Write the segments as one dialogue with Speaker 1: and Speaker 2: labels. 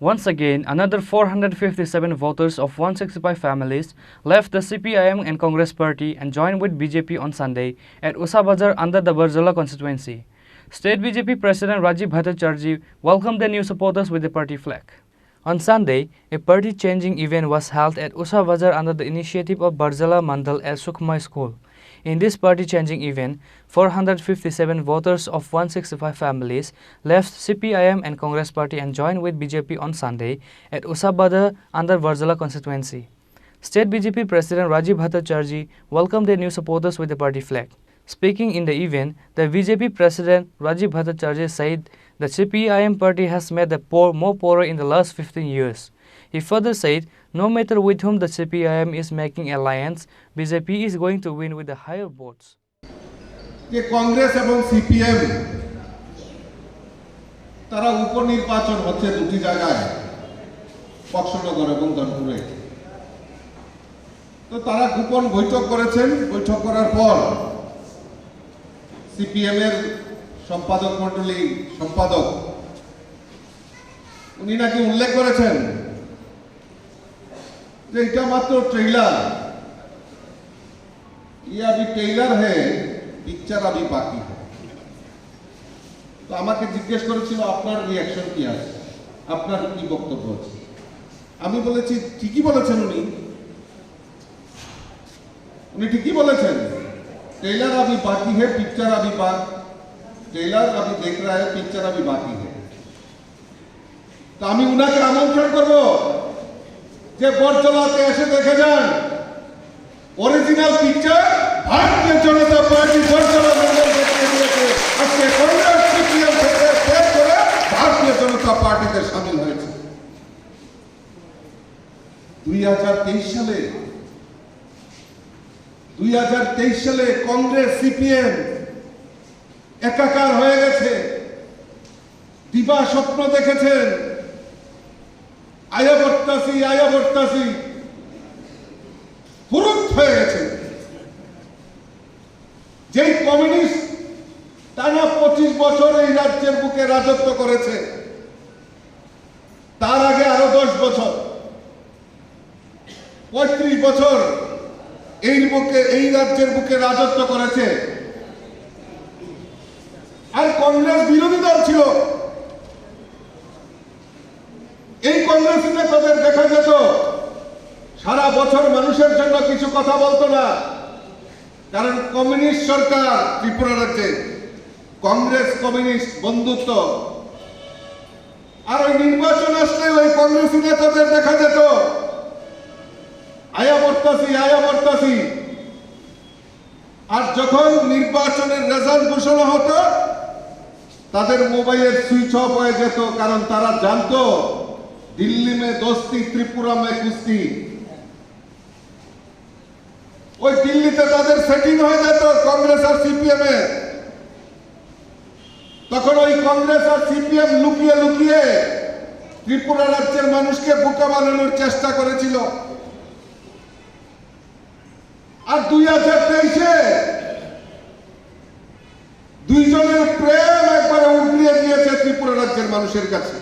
Speaker 1: Once again, another 457 voters of 165 families left the CPIM and Congress party and joined with BJP on Sunday at Usha Bazar under the Barjala constituency. State BJP President Rajiv Bhattacharjee welcomed the new supporters with the party flag. On Sunday, a party-changing event was held at Usha Bazar under the initiative of Barjala Mandal at Sukhma School. In this party-changing event, 457 voters of 165 families left CPIM and Congress party and joined with BJP on Sunday at Usha Bazar under Barjala constituency. State BJP President Rajiv Bhattacharjee welcomed the new supporters with the party flag. Speaking in the event, the BJP President Rajiv Bhattacharjee said the CPIM party has made the poor more poorer in the last 15 years. He further said, no matter with whom the CPIM is making alliance, BJP is going to win with the higher votes.
Speaker 2: যে কংগ্রেস এবং CPM তারা উপনির্বাচন হচ্ছে দুটি জায়গায়, বক্সনগর এবং ধনপুরে। তো তারা গোপন বৈঠক করেছেন। বৈঠক করার পর সিপিএম এর সম্পাদক মণ্ডলী সম্পাদক উনি নাকি উল্লেখ করেছেন যে এটা মাত্র ট্রেলার, ये अभी ट्रेलर है, पिक्चर अभी बाकी है। তো আমাকে জিজ্ঞেস করেছিল আপনার রিঅ্যাকশন কি আছে, আপনার কি বক্তব্য আছে। আমি বলেছি ঠিকই বলেছেন উনি ঠিকই বলেছেন। ट्रेलर अभी बाकी है, पिक्चर अभी ट्रेलर अभी देख रहा है, पिक्चर अभी बाकी है। তো আমি উনাকে আমন্ত্রণ করব যে বরজলাতে এসে দেখে যান অরিজিনাল পিকচার ভারতীয় জনতা পার্টি বরজলা মন্ডল দেখতে দিয়েছে। আজকে কংগ্রেস সিপিএম থেকে ত্যাগ করে ভারতীয় জনতা পার্টিতে শামিল হয়েছে। 2023 সালে কংগ্রেস সিপিএম একাকার হয়ে গেছে, দিবা স্বপ্ন দেখেছেন আয়াবর্তাসি ফুরুত হয়ে গেছে। যেই কমিউনিস্ট টানা 25 বছর এই রাজ্যের বুকে রাজত্ব করেছে, তার আগে আরো 10 বছর 35 বছর এই রাজ্যের বুকে রাজত্ব করেছে। আর কংগ্রেস বিরোধী দল ছিল। এই কংগ্রেসী নেতাদের দেখা যেত সারা বছর মানুষের জন্য কিছু কথা বলতো না, কারণ কমিউনিস্ট সরকার ত্রিপুরা রাজ্যে, কংগ্রেস কমিউনিস্ট বন্ধুত্ব। আর ওই নির্বাচন আসলে ওই কংগ্রেসী নেতাদের দেখা যেত আয়াবর্তাসি। আর যখন নির্বাচনের রেজাল্ট ঘোষণা হতো তাদের মোবাইলের সুইচ অফ হয়ে যেত, কারণ তারা জানতো দিল্লি মে দোস্তি, ত্রিপুরা মে কুস্তি। ওই দিল্লিতে তাদের সেটিং হয়ে যেত কংগ্রেস আর সিপিএম এ। তখন ওই কংগ্রেস আর সিপিএম লুকিয়ে লুকিয়ে ত্রিপুরা রাজ্যের মানুষকে বোকা বানানোর চেষ্টা করেছিল। আর 2023-এ দুইজনের প্রেম একবারে উগলিয়ে দিয়েছে ত্রিপুরা রাজ্যের মানুষের কাছে।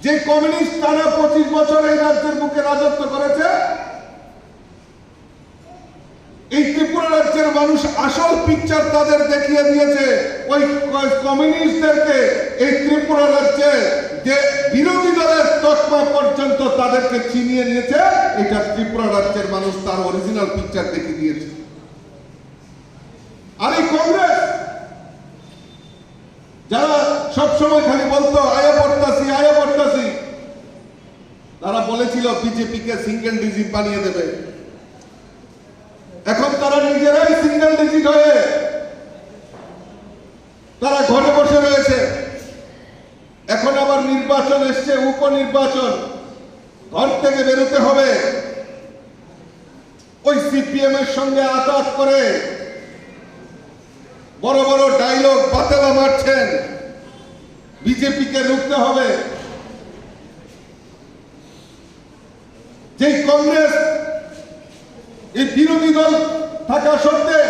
Speaker 2: যে কমিউনিস্ট টানা 25 বছর এই রাজ্যের বুকে রাজত্ব করেছে, এই ত্রিপুরা রাজ্যের মানুষ আসল পিকচার তাদের দেখিয়ে দিয়েছে। ওই কমিউনিস্টদেরকে এই ত্রিপুরা রাজ্যে যে বিরোধী দলের তকমা পর্যন্ত তাদেরকে ছিনিয়ে নিয়েছে, এটা ত্রিপুরা রাজ্যের মানুষ তার অরিজিনাল পিকচার দেখিয়ে দিয়েছে। আর এই কংগ্রেস যারা সবসময় খালি বলতো আয়াবর্তাসি, তারা বলেছিল বিজেপি কে সিঙ্গেল ডিজিট বানিয়ে দেবে। এখন তারা নিজেরাই সিঙ্গেল ডিজিট হয়ে তারা ঘরে বসে রয়েছে। এখন আবার নির্বাচন এসছে, উপনির্বাচন, ঘর থেকে বেরোতে হবে। ওই সিপিএম এর সঙ্গে আঘাত করে বড় বড় ডায়লগ বাতেলা মারছেন, বিজেপি কে রুখতে হবে। যে কংগ্রেস এই বিরোধী দল থাকা সত্ত্বে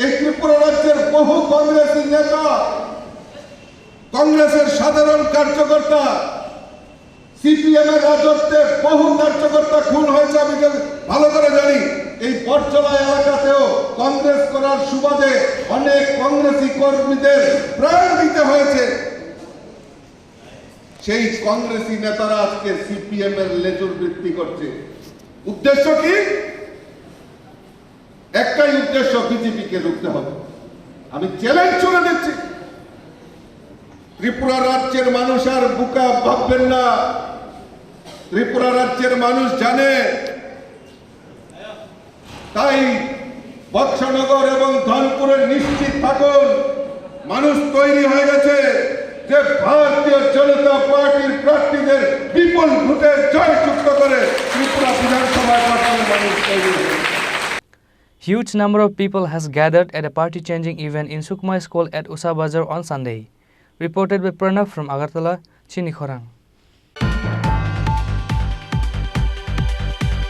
Speaker 2: এই ত্রিপুরা রাজ্যের বহু কংগ্রেসী নেতা কংগ্রেসের সাধারণ কার্যকর্তা, সিপিএম এর রাজত্বে বহু কার্যকর্তা খুন হয়েছে, আমি ভালো করে জানি। এই বটজলা এলাকাতেও কংগ্রেস করার সুবাদে অনেক কংগ্রেসী কর্মীদের প্রাণ দিতে হয়েছে। সেই কংগ্রেসী নেতারা আজকে সিপিএম এর লেজুর বৃত্তি করছে। উদ্দেশ্য কি? একটাই উদ্দেশ্য, বিজেপি কে রুখতে হবে। আমি চ্যালেঞ্জ ছুড়ে দিচ্ছি, ত্রিপুরা রাজ্যের মানুষ আর বুকা ভাববেন না। ত্রিপুরা রাজ্যের মানুষ জানে, তাই বক্সনগর এবং ধনপুরে নিশ্চিত থাকুন, মানুষ তৈরি হয়ে গেছে যে ভারতীয় জনতা পার্টির প্রার্থীদের বিপুল ভোটে জয়যুক্ত করে ত্রিপুরা বিধানসভায় পাঠানোর মানুষ তৈরি হয়েছে।
Speaker 1: Huge number of people has gathered at a party-changing event in Sukma School at Usha Bazar on Sunday. Reported by Pranav from Agartala, Chini, Khorang.